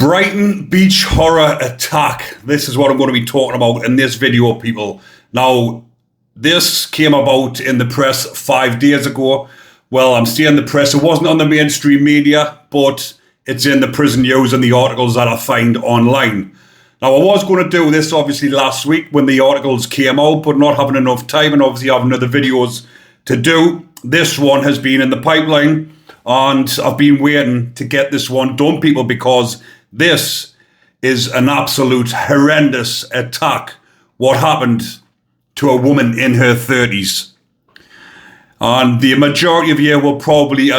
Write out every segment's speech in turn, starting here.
Brighton beach horror attack. This is what I'm going to be talking about in this video, people. Now, this came about in the press 5 days ago. Well, I'm saying the press. It wasn't on the mainstream media, but it's in the prison news and the articles that I find online. Now, I was going to do this, obviously, last week when the articles came out, but not having enough time and obviously having other videos to do. This one has been in the pipeline, and I've been waiting to get this one done, people, because this is an absolute horrendous attack. What happened to a woman in her 30s. And the majority of you will probably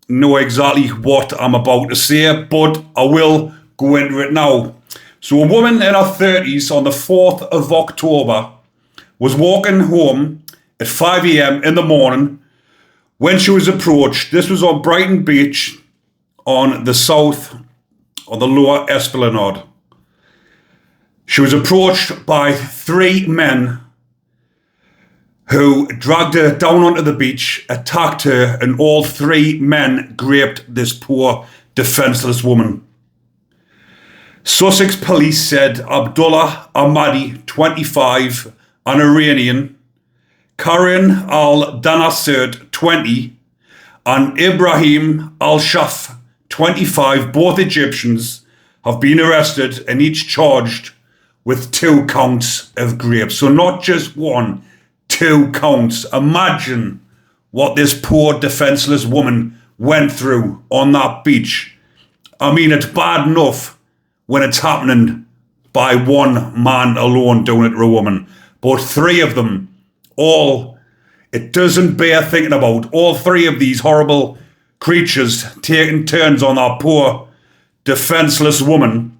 know exactly what I'm about to say, but I will go into it now. So a woman in her 30s on the 4th of October was walking home at 5 a.m. in the morning when she was approached. This was on Brighton Beach on the south or the lower Esplanade. She was approached by 3 men who dragged her down onto the beach, attacked her, and all 3 men raped this poor, defenceless woman. Sussex police said Abdullah Ahmadi, 25, an Iranian, Karin al-Danasert, 20, and Ibrahim al-Shaf, 25, both Egyptians, have been arrested and each charged with 2 counts of rape. So not just 1, 2 counts. Imagine what this poor defenseless woman went through on that beach. I mean, it's bad enough when it's happening by 1 man alone doing it to a woman. But 3 of them, all, it doesn't bear thinking about. All 3 of these horrible creatures taking turns on that poor defenseless woman.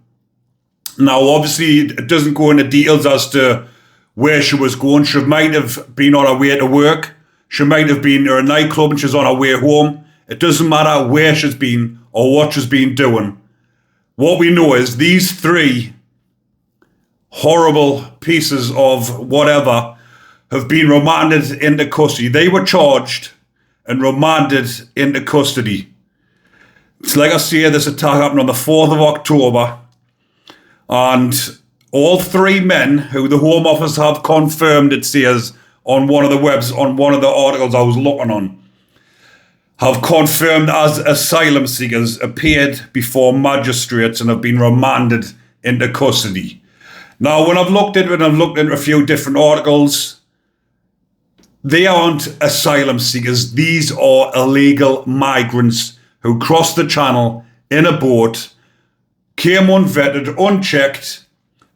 Now, obviously, it doesn't go into details as to where she was going. She might have been on her way to work. She might have been to a nightclub and she's on her way home. It doesn't matter where she's been or what she's been doing. What we know is these 3 horrible pieces of whatever have been remanded into custody. They were charged and remanded into custody. It's like I say, this attack happened on the 4th of October. And all 3 men who the Home Office have confirmed, it says on one of the articles I was looking on, have confirmed as asylum seekers, appeared before magistrates and have been remanded into custody. Now, when I've looked into it, I've looked into a few different articles. They aren't asylum seekers. These are illegal migrants who crossed the channel in a boat, came unvetted, unchecked,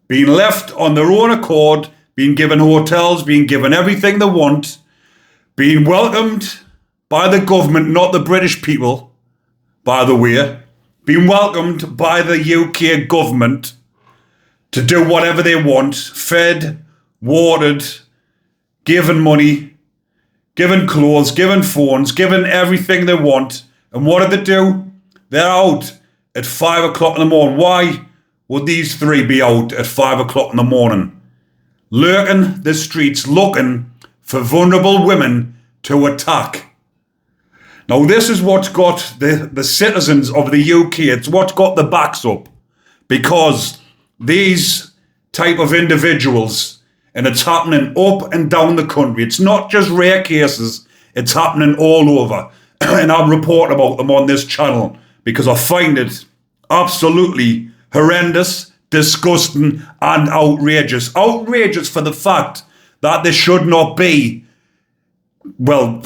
being left on their own accord, being given hotels, being given everything they want, being welcomed by the government, not the British people, by the way, being welcomed by the UK government to do whatever they want, fed, watered, given money, given clothes, given phones, given everything they want. And what did they do? They're out at 5 o'clock in the morning. Why would these 3 be out at 5 o'clock in the morning? Lurking the streets, looking for vulnerable women to attack. Now, this is what's got the citizens of the UK, it's what's got the backs up. Because these type of individuals, and it's happening up and down the country. It's not just rare cases. It's happening all over. And I'm reporting about them on this channel because I find it absolutely horrendous, disgusting, and outrageous. Outrageous for the fact that this should not be. Well,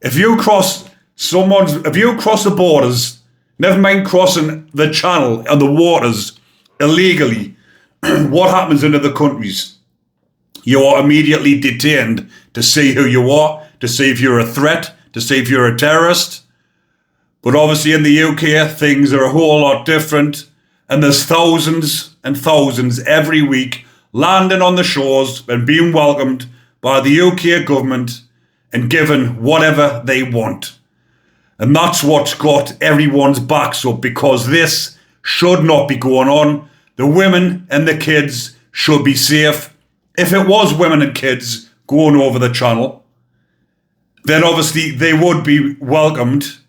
if you cross the borders, never mind crossing the channel and the waters illegally, what happens in other countries? You are immediately detained to see who you are, to see if you're a threat, to see if you're a terrorist. But obviously in the UK, things are a whole lot different. And there's thousands and thousands every week landing on the shores and being welcomed by the UK government and given whatever they want. And that's what's got everyone's backs up, because this should not be going on. The women and the kids should be safe. If it was women and kids going over the channel, then obviously they would be welcomed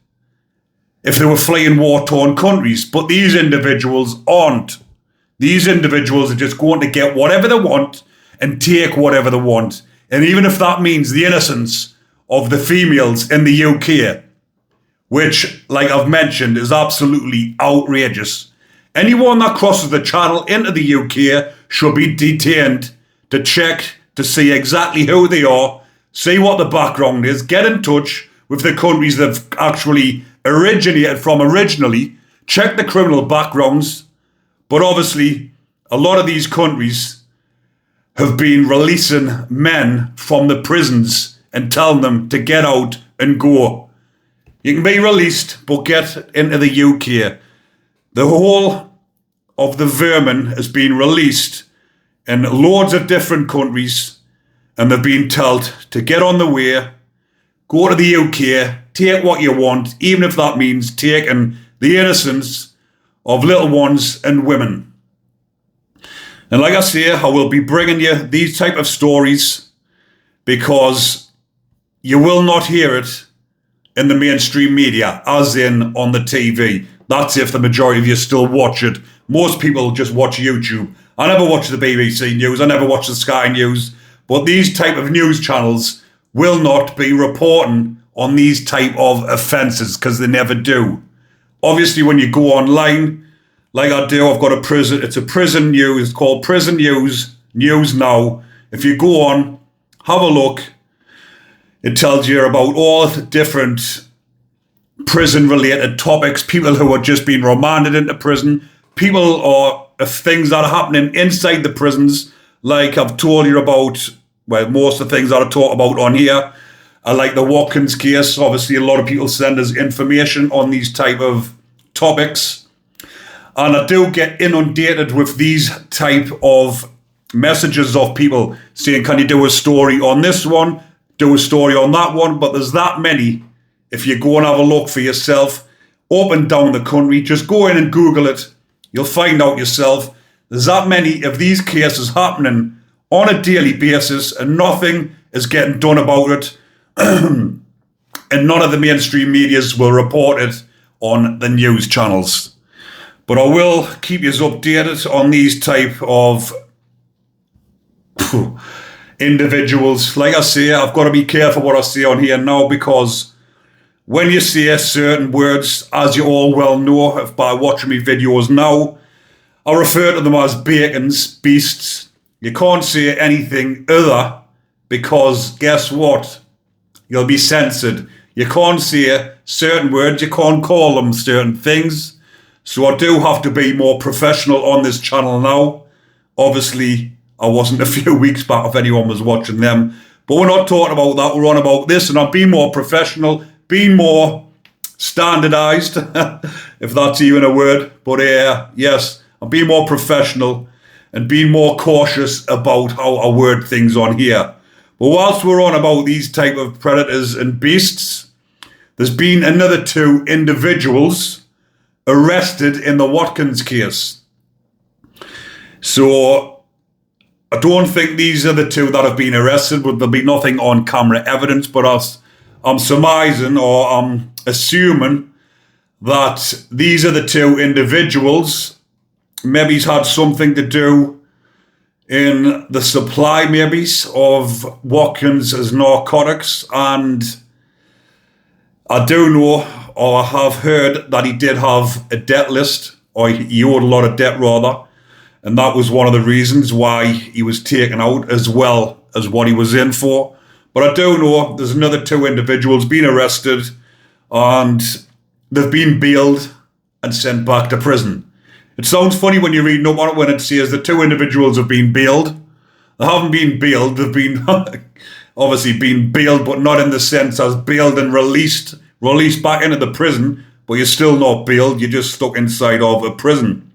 if they were fleeing war-torn countries. But these individuals aren't. These individuals are just going to get whatever they want and take whatever they want. And even if that means the innocence of the females in the UK, which, like I've mentioned, is absolutely outrageous. Anyone that crosses the channel into the UK should be detained to check to see exactly who they are, see what the background is, get in touch with the countries they've actually originated from originally, check the criminal backgrounds. But obviously, a lot of these countries have been releasing men from the prisons and telling them to get out and go. You can be released, but get into the UK. The whole of the vermin has been released in loads of different countries, and they've been told to get on the way, go to the UK, take what you want, even if that means taking the innocence of little ones and women. And like I say, I will be bringing you these type of stories because you will not hear it in the mainstream media, as in on the TV. That's if the majority of you still watch it. Most people just watch YouTube. I never watch the BBC News, I never watch the Sky News, but these type of news channels will not be reporting on these type of offences because they never do. Obviously, when you go online, like I do, I've got it's a prison news, it's called Prison News Now. If you go on, have a look, it tells you about all the different prison-related topics, people who are just being remanded into prison, people or things that are happening inside the prisons, like I've told you about, well, most of the things that I talk about on here. I like the Watkins case. Obviously, a lot of people send us information on these type of topics. And I do get inundated with these type of messages of people saying, can you do a story on this one? Do a story on that one? But there's that many. If you go and have a look for yourself, up and down the country, just go in and Google it. You'll find out yourself. There's that many of these cases happening on a daily basis and nothing is getting done about it. And none of the mainstream medias will report it on the news channels. But I will keep you updated on these type of individuals. Like I say, I've got to be careful what I say on here now because when you say certain words, as you all well know if by watching me videos now, I refer to them as bacons, beasts. You can't say anything other because guess what? You'll be censored. You can't say certain words, you can't call them certain things. So I do have to be more professional on this channel now. Obviously, I wasn't a few weeks back if anyone was watching them. But we're not talking about that, we're on about this, and I'll be more professional, be more standardised, if that's even a word. But yes, I'll be more professional and be more cautious about how I word things on here. But whilst we're on about these type of predators and beasts, there's been another 2 individuals arrested in the Watkins case. So I don't think these are the 2 that have been arrested, but there'll be nothing on camera evidence, but I'm surmising or I'm assuming that these are the 2 individuals. Maybe he's had something to do in the supply, maybe, of Watkins as narcotics. And I do know, or I have heard, that he did have a debt list, or he owed a lot of debt, rather. And that was one of the reasons why he was taken out, as well as what he was in for. But I do know there's another 2 individuals being arrested, and they've been bailed and sent back to prison. It sounds funny when you read up on it when it says the 2 individuals have been bailed. They haven't been bailed, they've been obviously been bailed, but not in the sense as bailed and released back into the prison, but you're still not bailed, you're just stuck inside of a prison.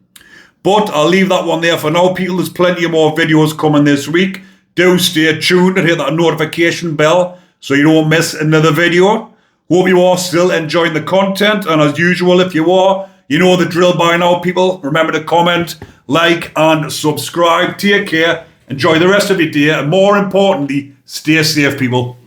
But I'll leave that one there for now, people. There's plenty of more videos coming this week. Do stay tuned and hit that notification bell so you don't miss another video. Hope you are still enjoying the content, and as usual, if you are, you know the drill by now, people. Remember to comment, like, and subscribe. Take care. Enjoy the rest of your day. And more importantly, stay safe, people.